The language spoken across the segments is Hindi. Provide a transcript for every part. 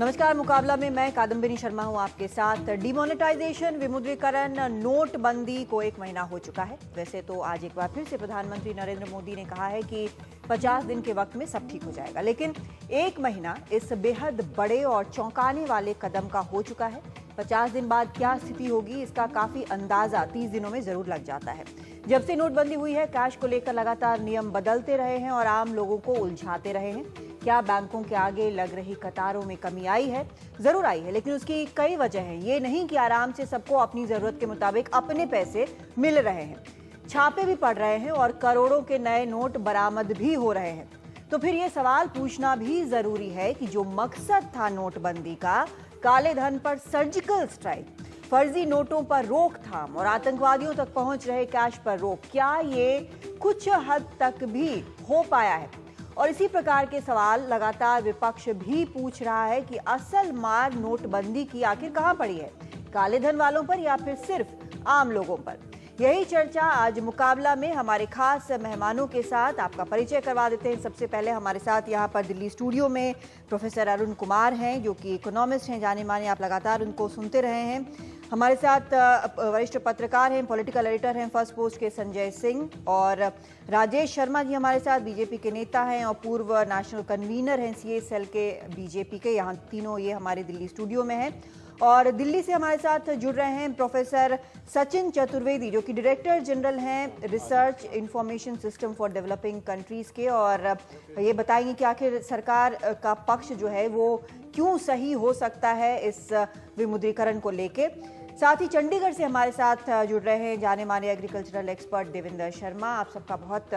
नमस्कार। मुकाबला में मैं कादम्बिनी शर्मा हूं आपके साथ। डिमोनेटाइजेशन, विमुद्रीकरण, नोटबंदी को 1 महीना हो चुका है। वैसे तो आज एक बार फिर से प्रधानमंत्री नरेंद्र मोदी ने कहा है कि 50 दिन के वक्त में सब ठीक हो जाएगा, लेकिन 1 महीना इस बेहद बड़े और चौंकाने वाले कदम का हो चुका है। 50 दिन बाद क्या स्थिति होगी, इसका काफी अंदाजा 30 दिनों में जरूर लग जाता है। जब से नोटबंदी हुई है, कैश को लेकर लगातार नियम बदलते रहे हैं और आम लोगों को उलझाते रहे हैं। क्या बैंकों के आगे लग रही कतारों में कमी आई है? जरूर आई है, लेकिन उसकी कई वजह हैं। ये नहीं कि आराम से सबको अपनी जरूरत के मुताबिक अपने पैसे मिल रहे हैं। छापे भी पड़ रहे हैं और करोड़ों के नए नोट बरामद भी हो रहे हैं। तो फिर ये सवाल पूछना भी जरूरी है कि जो मकसद था नोटबंदी का, काले धन पर सर्जिकल स्ट्राइक, फर्जी नोटों पर रोकथाम और आतंकवादियों तक पहुंच रहे कैश पर रोक, क्या ये कुछ हद तक भी हो पाया है? और इसी प्रकार के सवाल लगातार विपक्ष भी पूछ रहा है कि असल मार नोटबंदी की आखिर कहां पड़ी है, काले धन वालों पर या फिर सिर्फ आम लोगों पर? यही चर्चा आज मुकाबला में हमारे खास मेहमानों के साथ। आपका परिचय करवा देते हैं। सबसे पहले हमारे साथ यहाँ पर दिल्ली स्टूडियो में प्रोफेसर अरुण कुमार हैं, जो कि इकोनॉमिस्ट हैं, जाने माने, आप लगातार उनको सुनते रहे हैं। हमारे साथ वरिष्ठ पत्रकार हैं, पॉलिटिकल एडिटर हैं फर्स्ट पोस्ट के संजय सिंह, और राजेश शर्मा जी हमारे साथ बीजेपी के नेता हैं और पूर्व नेशनल कन्वीनर हैं सीए सेल के बीजेपी के। यहाँ तीनों ये हमारे दिल्ली स्टूडियो में हैं। और दिल्ली से हमारे साथ जुड़ रहे हैं प्रोफेसर सचिन चतुर्वेदी, जो कि डायरेक्टर जनरल हैं research information system for developing countries के, और ये बताएंगे कि आखिर सरकार का पक्ष जो है वो क्यों सही हो सकता है इस विमुद्रीकरण को लेके। साथ ही चंडीगढ़ से हमारे साथ जुड़ रहे हैं जाने माने एग्रीकल्चरल एक्सपर्ट देवेंद्र शर्मा। आप सबका बहुत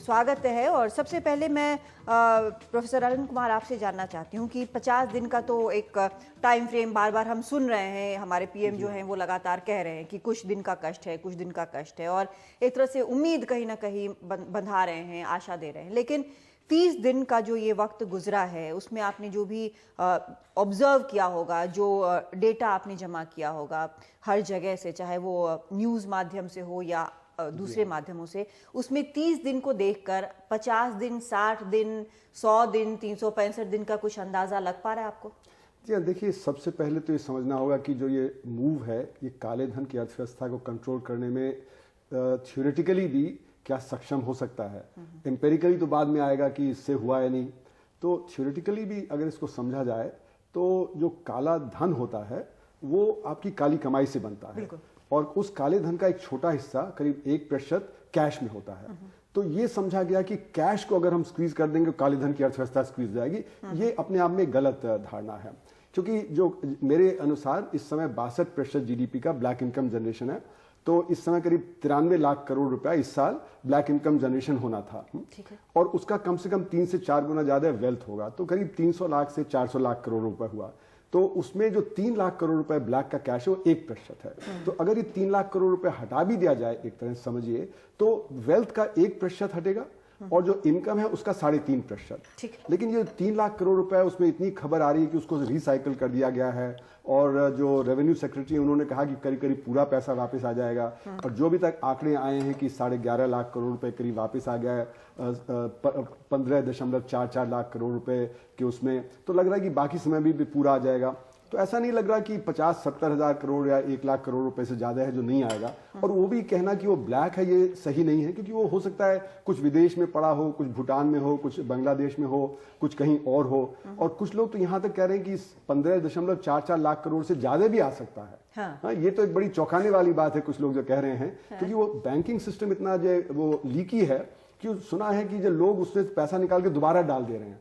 स्वागत है। और सबसे पहले मैं प्रोफेसर अरुण कुमार आपसे जानना चाहती हूं कि 50 दिन का तो एक टाइम फ्रेम बार बार हम सुन रहे हैं, हमारे पीएम जो हैं वो लगातार कह रहे हैं कि कुछ दिन का कष्ट है, कुछ दिन का कष्ट है, और एक तरह से उम्मीद कहीं ना कहीं बंधा रहे हैं, आशा दे रहे हैं। लेकिन 30 दिन का जो ये वक्त गुजरा है, उसमें आपने जो भी ऑब्जर्व किया होगा, जो डेटा आपने जमा किया होगा हर जगह से, चाहे वो न्यूज़ माध्यम से हो या दूसरे माध्यमों से, उसमें 30 दिन को देखकर 50 दिन, 60 दिन, 100 दिन, 365 दिन का कुछ अंदाजा लग पा रहा है आपको? जी हाँ, देखिए, सबसे पहले तो ये समझना होगा कि जो ये मूव है, ये काले धन की अर्थव्यवस्था को कंट्रोल करने में थ्योरेटिकली भी क्या सक्षम हो सकता है। एम्पेरिकली तो बाद में आएगा कि इससे हुआ है नहीं। तो थ्योरेटिकली भी अगर इसको समझा जाए तो जो काला धन होता है वो आपकी काली कमाई से बनता है, और उस काले धन का एक छोटा हिस्सा, करीब 1% कैश में होता है। तो ये समझा गया कि कैश को अगर हम स्क्वीज कर देंगे, काले धन की अर्थव्यवस्था स्क्वीज हो जाएगी। ये अपने आप में गलत धारणा है, क्योंकि जो मेरे अनुसार इस समय 62% जीडीपी का ब्लैक इनकम जनरेशन है। तो इस समय करीब 93 लाख करोड़ रुपया इस साल ब्लैक इनकम जनरेशन होना था, और उसका कम से कम 3 से 4 गुना ज्यादा वेल्थ होगा, तो करीब 300 लाख से 400 लाख करोड़ रुपए हुआ। तो उसमें जो 3 लाख करोड़ रुपए ब्लैक का कैश है वो 1% है। तो अगर ये 3 लाख करोड़ रुपए हटा भी दिया जाए, एक तरह से समझिए, तो वेल्थ का 1% हटेगा और जो इनकम है उसका 3.5%। लेकिन ये 3 लाख करोड़ रुपए, उसमें इतनी खबर आ रही है कि उसको रिसाइकल कर दिया गया है, और जो रेवेन्यू सेक्रेटरी उन्होंने कहा कि करीब करीब पूरा पैसा वापस आ जाएगा। और जो भी तक आंकड़े आए हैं कि 11.5 लाख करोड़ रुपए करीब वापस आ गया है 15.44 लाख करोड़ रुपए के उसमें, तो लग रहा है कि बाकी समय भी पूरा आ जाएगा। तो ऐसा नहीं लग रहा कि 50-70 हजार करोड़ या 1 लाख करोड़ रुपए से ज्यादा है जो नहीं आएगा। और वो भी कहना कि वो ब्लैक है, ये सही नहीं है, क्योंकि वो हो सकता है कुछ विदेश में पड़ा हो, कुछ भूटान में हो, कुछ बांग्लादेश में हो, कुछ कहीं और हो। और कुछ लोग तो यहाँ तक कह रहे हैं कि 15.44 लाख करोड़ से ज्यादा भी आ सकता है। हाँ, ये तो एक बड़ी चौंकाने वाली बात है, कुछ लोग जो कह रहे हैं, क्योंकि वो बैंकिंग सिस्टम इतना जो वो लीकी है कि सुना है कि जो लोग उससे पैसा निकाल के दोबारा डाल दे रहे हैं।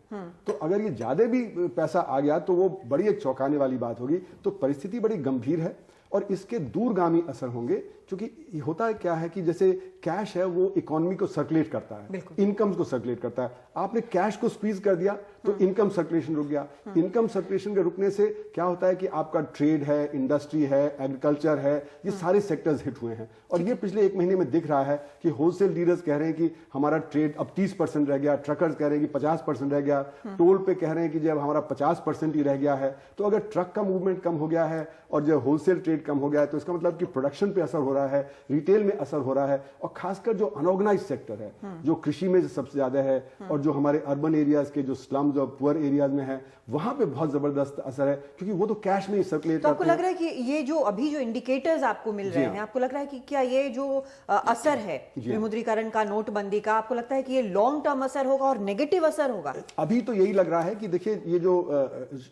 तो अगर ये ज्यादा भी पैसा आ गया तो वो बड़ी एक चौंकाने वाली बात होगी। तो परिस्थिति बड़ी गंभीर है और इसके दूरगामी असर होंगे, क्योंकि होता है क्या है कि जैसे कैश है वो इकोनॉमी को सर्कुलेट करता है, इनकम को सर्कुलेट करता है। आपने कैश को स्क्वीज कर दिया तो इनकम सर्कुलेशन रुक गया। इनकम सर्कुलेशन के रुकने से क्या होता है कि आपका ट्रेड है, इंडस्ट्री है, एग्रीकल्चर है, ये सारे सेक्टर्स हिट हुए हैं। और ये पिछले 1 महीने में दिख रहा है कि होलसेल डीलर्स कह रहे हैं कि हमारा ट्रेड अब 30% रह गया, ट्रकर्स कह रहे हैं कि 50% रह गया, टोल पे कह रहे हैं कि जब हमारा 50% ही रह गया है। तो अगर ट्रक का मूवमेंट कम हो गया है और जब होलसेल ट्रेड कम हो गया है तो इसका मतलब कि प्रोडक्शन पे असर हो रहा है, रिटेल में असर हो रहा है, और खासकर जो अनऑर्गेनाइज सेक्टर है, जो कृषि में सबसे ज्यादा है, और जो हमारे अर्बन एरियाज के जो स्लम्स और पुअर एरियाज में है, वहां पे बहुत जबरदस्त असर है, क्योंकि वो तो कैश में ही सर्कुलेट तो आपको करते लग रहा है कि ये जो अभी जो इंडिकेटर्स आपको मिल रहे हैं, आपको लग रहा है कि क्या ये जो असर है विमुद्रीकरण का, नोटबंदी का, आपको लगता है कि ये लॉन्ग टर्म असर होगा और नेगेटिव असर होगा? अभी तो यही लग रहा है कि देखिए, ये जो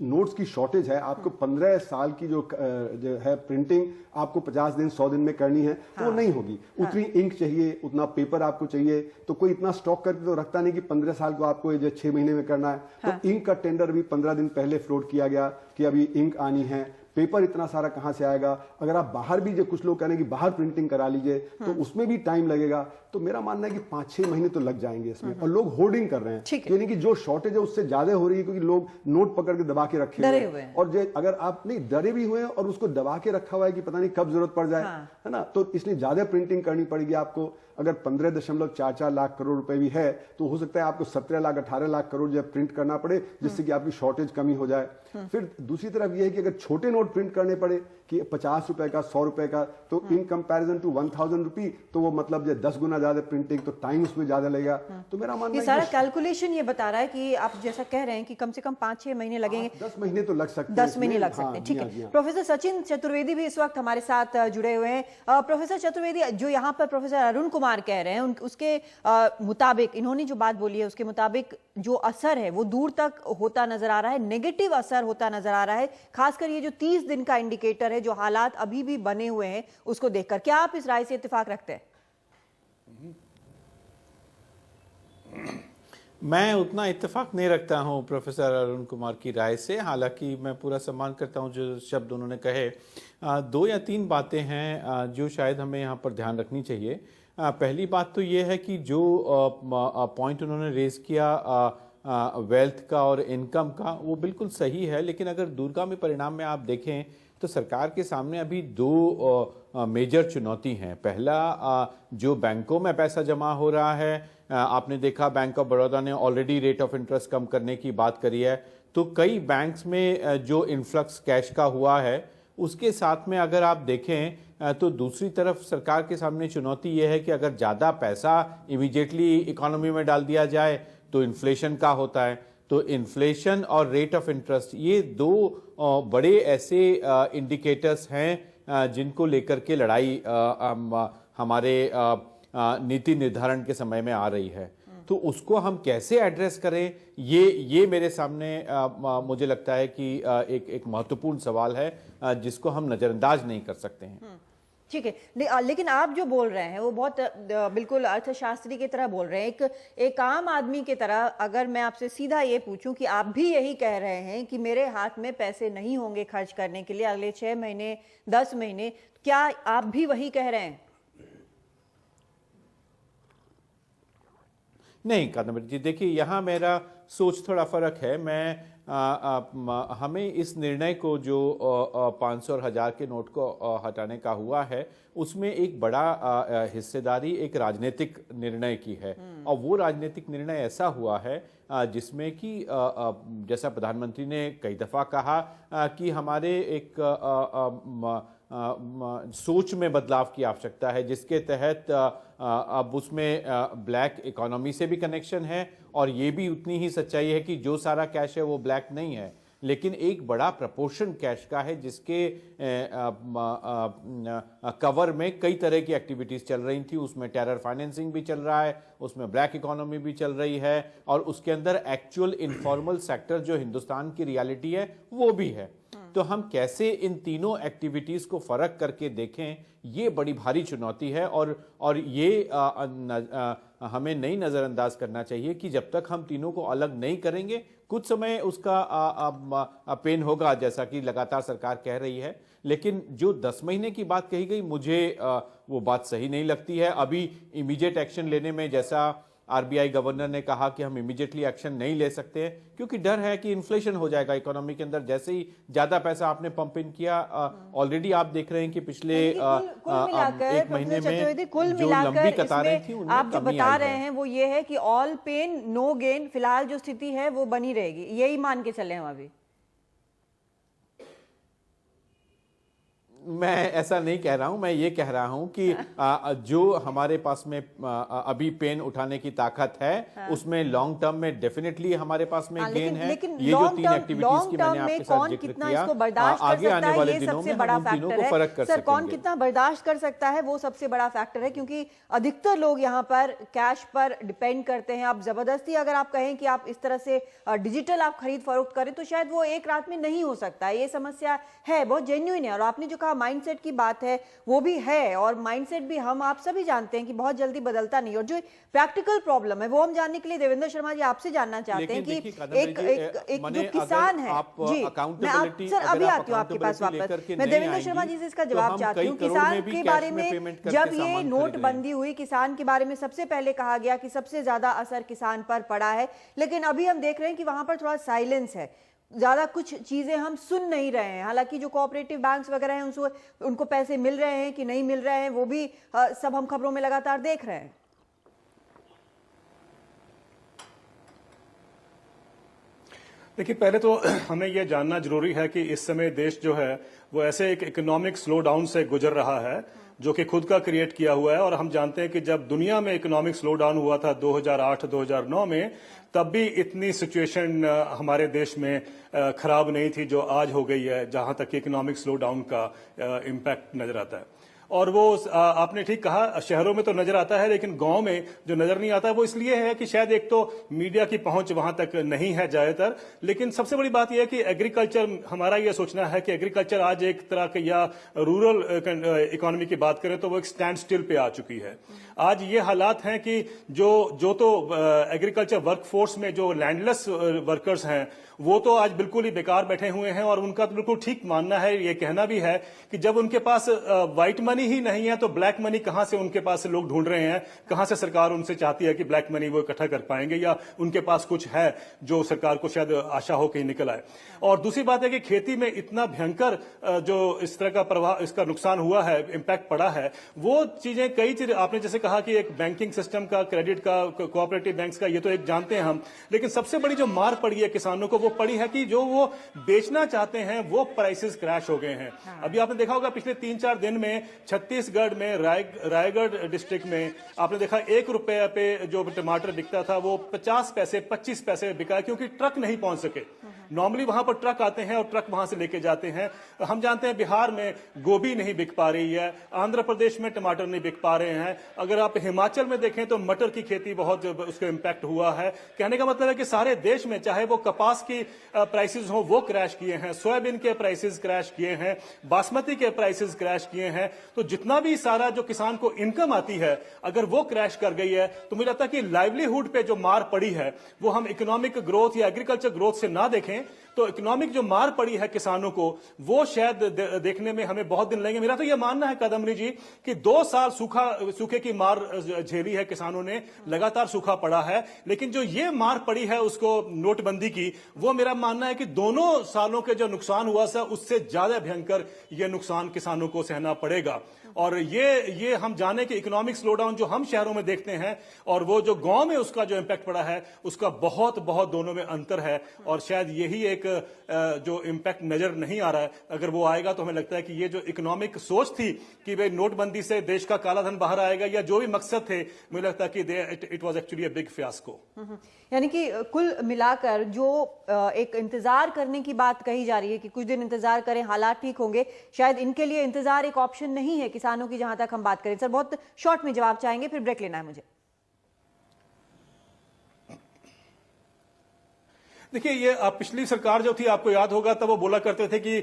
नोट्स की शॉर्टेज है, आपको 15 साल की जो है प्रिंटिंग आपको 50 दिन 100 दिन में करनी है, तो वो नहीं होगी। उतनी इंक चाहिए, उतना पेपर आपको चाहिए, तो कोई इतना स्टॉक करके तो रखता नहीं कि 15 साल को आपको 6 महीने में करना है। तो इंक का टेंडर भी 15 दिन पहले फ्लोट किया गया कि अभी इंक आनी है। पेपर इतना सारा कहां से आएगा? अगर आप बाहर भी, जो कुछ लोग कह रहे हैं कि बाहर प्रिंटिंग करा लीजिए, तो उसमें भी टाइम लगेगा। तो मेरा मानना है कि 5-6 महीने तो लग जाएंगे इसमें, और लोग होर्डिंग कर रहे हैं, यानी कि जो शॉर्टेज है उससे ज्यादा हो रही है, क्योंकि लोग नोट पकड़ के दबा के रखे हुए हैं, और अगर आप नहीं डरे भी हुए हैं और उसको दबा के रखा हुआ है कि पता नहीं कब जरूरत पड़ जाए, है ना, तो इसलिए ज्यादा प्रिंटिंग करनी पड़ेगी आपको। अगर 15.44 लाख करोड़ रुपए भी है, तो हो सकता है आपको 17 लाख 18 लाख करोड़ जब प्रिंट करना पड़े, जिससे कि आपकी शॉर्टेज कमी हो जाए। फिर दूसरी तरफ यह है कि अगर छोटे नोट प्रिंट करने पड़े कि 50 रुपए का, 100 रुपए का, तो इन कंपैरिजन टू 1000 रुपी, तो वो मतलब 10 गुना ज्यादा प्रिंटिंग, तो टाइम उसमें ज्यादा लगेगा। तो मेरा मानना है सारा कैलकुलेशन ये बता रहा है कि आप जैसा कह रहे हैं कि कम से कम 5-6 महीने लगेंगे। 10 महीने तो लग सकते हैं, 10 महीने लग सकते हैं, ठीक है। प्रोफेसर सचिन चतुर्वेदी भी इस वक्त हमारे साथ जुड़े हुए हैं। प्रोफेसर चतुर्वेदी, जो यहाँ पर प्रोफेसर अरुण कुमार कह रहे हैं, उसके मुताबिक, इन्होंने जो बात बोली है उसके मुताबिक जो असर है वो दूर तक होता नजर आ रहा है, नेगेटिव असर होता नजर आ रहा है, खासकर ये जो 30 दिन का इंडिकेटर है, जो हालात अभी भी बने हुए हैं उसको देखकर। क्या आप इस राय से इत्तेफाक रखते हैं? मैं उतना इत्तेफाक नहीं रखता हूं प्रोफेसर अरुण कुमार की राय से, हालांकि मैं पूरा सम्मान करता हूं जो शब्द उन्होंने कहे। 2 या 3 बातें हैं जो शायद हमें यहाँ पर ध्यान रखनी चाहिए। पहली बात तो ये है कि जो पॉइंट उन्होंने रेज किया वेल्थ का और इनकम का, वो बिल्कुल सही है, लेकिन अगर दूरगामी परिणाम में आप देखें तो सरकार के सामने अभी 2 मेजर चुनौती हैं। पहला, जो बैंकों में पैसा जमा हो रहा है, आपने देखा बैंक ऑफ बड़ौदा ने ऑलरेडी रेट ऑफ इंटरेस्ट कम करने की बात करी है, तो कई बैंक्स में जो इन्फ्लक्स कैश का हुआ है, उसके साथ में अगर आप देखें तो दूसरी तरफ सरकार के सामने चुनौती यह है कि अगर ज़्यादा पैसा इमीडिएटली इकोनॉमी में डाल दिया जाए तो इन्फ्लेशन का होता है। तो इन्फ्लेशन और रेट ऑफ इंटरेस्ट, ये 2 बड़े ऐसे इंडिकेटर्स हैं जिनको लेकर के लड़ाई हमारे नीति निर्धारण के समय में आ रही है। तो उसको हम कैसे एड्रेस करें, ये मेरे सामने मुझे लगता है कि एक महत्वपूर्ण सवाल है जिसको हम नजरअंदाज नहीं कर सकते हैं। ठीक है, लेकिन आप जो बोल रहे हैं वो बहुत बिल्कुल अर्थशास्त्री की तरह बोल रहे हैं। एक आम आदमी की तरह अगर मैं आपसे सीधा ये पूछूं कि आप भी यही कह रहे हैं कि मेरे हाथ में पैसे नहीं होंगे खर्च करने के लिए अगले 6 महीने 10 महीने, क्या आप भी वही कह रहे हैं? नहीं कादम्बरी जी, देखिए यहाँ मेरा सोच थोड़ा फर्क है। हमें इस निर्णय को जो 500 और 1000 के नोट को हटाने का हुआ है, उसमें एक बड़ा हिस्सेदारी एक राजनीतिक निर्णय की है, और वो राजनीतिक निर्णय ऐसा हुआ है जिसमें कि जैसा प्रधानमंत्री ने कई दफ़ा कहा कि हमारे एक सोच में बदलाव की आवश्यकता है, जिसके तहत अब उसमें ब्लैक इकोनॉमी से भी कनेक्शन है, और ये भी उतनी ही सच्चाई है कि जो सारा कैश है वो ब्लैक नहीं है, लेकिन एक बड़ा प्रपोर्शन कैश का है जिसके कवर में कई तरह की एक्टिविटीज़ चल रही थी। उसमें टेरर फाइनेंसिंग भी चल रहा है, उसमें ब्लैक इकोनॉमी भी चल रही है, और उसके अंदर एक्चुअल इनफॉर्मल सेक्टर जो हिंदुस्तान की रियलिटी है वो भी है। तो हम कैसे इन तीनों एक्टिविटीज़ को फ़र्क करके देखें, ये बड़ी भारी चुनौती है, और ये हमें नहीं नज़रअंदाज करना चाहिए कि जब तक हम तीनों को अलग नहीं करेंगे, कुछ समय उसका पेन होगा, जैसा कि लगातार सरकार कह रही है। लेकिन जो 10 महीने की बात कही गई, मुझे वो बात सही नहीं लगती है। अभी इमीडिएट एक्शन लेने में, जैसा आरबीआई गवर्नर ने कहा कि हम इमीडिएटली एक्शन नहीं ले सकते हैं, क्योंकि डर है कि इन्फ्लेशन हो जाएगा इकोनॉमी के अंदर जैसे ही ज्यादा पैसा आपने पंप इन किया। ऑलरेडी आप देख रहे हैं कि पिछले 1 महीने में जो लंबी कतारें थी उनमें आप जो बता रहे हैं वो ये है कि ऑल पेन नो गेन, फिलहाल जो स्थिति है वो बनी रहेगी, यही मान के चले हम अभी? मैं ऐसा नहीं कह रहा हूं, मैं ये कह रहा हूं कि जो हमारे पास में अभी पेन उठाने की ताकत है उसमें लॉन्ग टर्म में डेफिनेटली हमारे पास में गेन है। लेकिन ये जो 3 एक्टिविटीज की मैंने आपके साथ जिक्र कितना किया, इसको बर्दाश्त कर आगे आने सकता है, वाले ये दिनों सबसे में बड़ा हम उन तीनों फैक्टर को फर्क कर है। सर, कौन सकेंगे। कितना बर्दाश्त कर सकता है वो सबसे बड़ा फैक्टर है, क्योंकि अधिकतर लोग यहाँ पर कैश पर डिपेंड करते हैं। आप जबरदस्ती अगर आप कहें कि आप इस तरह से डिजिटल आप खरीद फरोख्त करें तो शायद वो एक रात में नहीं हो सकता है। ये समस्या है, बहुत जेन्युइन है। और आपने जो कहा माइंडसेट की बात है, वो भी है, और माइंडसेट भी हम आप सभी जानते हैं कि बहुत जल्दी बदलता नहीं। और जो प्रैक्टिकल प्रॉब्लम है वो हम जानने के लिए देवेंद्र शर्मा जी आपसे जानना चाहते हैं कि एक जो किसान है जी, मैं सर अभी आती हूँ आपके पास वापस। मैं देवेंद्र शर्मा जी से इसका जवाब चाहती हूँ। किसान के बारे में जब ये नोटबंदी हुई, किसान के बारे में सबसे पहले कहा गया कि सबसे ज्यादा असर किसान पर पड़ा है, लेकिन अभी हम देख रहे हैं कि वहां पर थोड़ा साइलेंस है, ज्यादा कुछ चीजें हम सुन नहीं रहे हैं। हालांकि जो कोऑपरेटिव बैंक्स वगैरह हैं उनको पैसे मिल रहे हैं कि नहीं मिल रहे हैं वो भी सब हम खबरों में लगातार देख रहे हैं। देखिए, पहले तो हमें यह जानना जरूरी है कि इस समय देश जो है वो ऐसे एक इकोनॉमिक स्लो डाउन से गुजर रहा है जो कि खुद का क्रिएट किया हुआ है। और हम जानते हैं कि जब दुनिया में इकोनॉमिक स्लो डाउन हुआ था 2008-2009 में, तब भी इतनी सिचुएशन हमारे देश में खराब नहीं थी जो आज हो गई है, जहां तक इकोनॉमिक स्लो डाउन का इम्पैक्ट नजर आता है। और वो आपने ठीक कहा, शहरों में तो नजर आता है, लेकिन गांव में जो नजर नहीं आता वो इसलिए है कि शायद एक तो मीडिया की पहुंच वहां तक नहीं है ज्यादातर। लेकिन सबसे बड़ी बात यह है कि एग्रीकल्चर, हमारा यह सोचना है कि एग्रीकल्चर आज एक तरह के, या रूरल इकोनॉमी की बात करें तो वो एक स्टैंड स्टिल पे आ चुकी है। आज ये हालात हैं कि जो तो एग्रीकल्चर वर्कफोर्स में जो लैंडलेस वर्कर्स हैं वो तो आज बिल्कुल ही बेकार बैठे हुए हैं। और उनका तो बिल्कुल ठीक मानना है, ये कहना भी है कि जब उनके पास व्हाइट मनी ही नहीं है तो ब्लैक मनी कहां से उनके पास लोग ढूंढ रहे हैं, कहां से सरकार उनसे चाहती है कि ब्लैक मनी वो इकट्ठा कर पाएंगे, या उनके पास कुछ है जो सरकार को शायद आशा हो कहीं निकल आए। और दूसरी बात है कि खेती में इतना भयंकर जो इस तरह का प्रभाव, इसका नुकसान हुआ है, इंपैक्ट पड़ा है, वो चीजें कई चीजें आपने जैसे कहा कि एक बैंकिंग सिस्टम का, क्रेडिट का, कोऑपरेटिव बैंक्स का, ये तो एक जानते हैं हम। लेकिन सबसे बड़ी जो मार पड़ी है किसानों को वो पड़ी है कि जो वो बेचना चाहते हैं वो प्राइसेस क्रैश हो गए हैं। अभी आपने देखा होगा पिछले 3-4 दिन में छत्तीसगढ़ में रायगढ़ डिस्ट्रिक्ट में आपने देखा 1 रुपए पे जो टमाटर बिकता था वो 50 पैसे 25 पैसे बिका, क्योंकि ट्रक नहीं पहुंच सके। नॉर्मली वहां पर ट्रक आते हैं और ट्रक वहां से लेके जाते हैं। हम जानते हैं बिहार में गोभी नहीं बिक पा रही है, आंध्र प्रदेश में टमाटर नहीं बिक पा रहे हैं। अगर आप हिमाचल में देखें तो मटर की खेती बहुत उसका इंपैक्ट हुआ है। कहने का मतलब है कि सारे देश में, चाहे वो कपास की प्राइसेस हो वो क्रैश किए हैं, सोयाबीन के प्राइसेस क्रैश किए हैं, बासमती के प्राइसेस क्रैश किए हैं। तो जितना भी सारा जो किसान को इनकम आती है अगर वो क्रैश कर गई है तो मुझे लगता है कि लाइवलीहुड पे जो मार पड़ी है वो हम इकोनॉमिक ग्रोथ या एग्रीकल्चर ग्रोथ से ना देखें तो इकोनॉमिक जो मार पड़ी है किसानों को वो शायद देखने में हमें बहुत दिन लगेंगे। मेरा तो यह मानना है कादम्बरी जी कि 2 साल सूखे की मार झेली है किसानों ने, लगातार सूखा पड़ा है, लेकिन जो ये मार पड़ी है उसको नोटबंदी की, वो मेरा मानना है कि दोनों सालों के जो नुकसान हुआ था उससे ज्यादा भयंकर यह नुकसान किसानों को सहना पड़ेगा। और ये हम जाने कि इकोनॉमिक स्लोडाउन जो हम शहरों में देखते हैं और वो जो गांव में उसका जो इंपैक्ट पड़ा है उसका बहुत बहुत दोनों में अंतर है। और शायद यही एक जो इंपैक्ट नजर नहीं आ रहा है, अगर वो आएगा तो हमें लगता है कि ये जो इकोनॉमिक सोच थी कि भाई नोटबंदी से देश का काला धन बाहर आएगा या जो भी मकसद थे, मुझे लगता है कि it was actually a big fiasco. यानी कि कुल मिलाकर जो एक इंतजार करने की बात कही जा रही है कि कुछ दिन इंतजार करें हालात ठीक होंगे, शायद इनके लिए इंतजार एक ऑप्शन नहीं है किसानों की, जहां तक हम बात करें। सर बहुत शॉर्ट में जवाब चाहेंगे, फिर ब्रेक लेना है मुझे। देखिए, ये पिछली सरकार जो थी आपको याद होगा तब वो बोला करते थे कि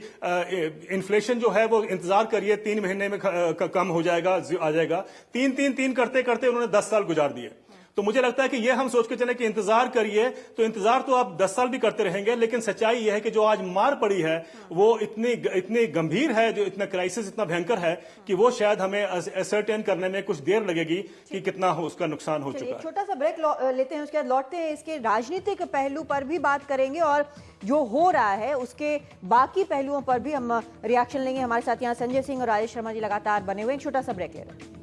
इन्फ्लेशन जो है वो इंतजार करिए 3 महीने में कम हो जाएगा, आ जाएगा। 3 करते करते उन्होंने 10 साल गुजार दिए। तो मुझे लगता है कि ये हम सोच के चले कि इंतजार करिए, तो इंतजार तो आप 10 साल भी करते रहेंगे, लेकिन सच्चाई यह है कि जो आज मार पड़ी है वो इतनी गंभीर है, जो इतना क्राइसिस इतना भयंकर है कि वो शायद हमें असर्टेन करने में कुछ देर लगेगी कि कितना उसका नुकसान हो चुका है। छोटा सा ब्रेक लेते हैं, उसके बाद लौटते हैं, इसके राजनीतिक पहलू पर भी बात करेंगे और जो हो रहा है उसके बाकी पहलुओं पर भी हम रिएक्शन लेंगे। हमारे साथ यहाँ संजय सिंह और राजेश शर्मा जी लगातार बने हुए हैं। छोटा सा ब्रेक ले रहे हैं।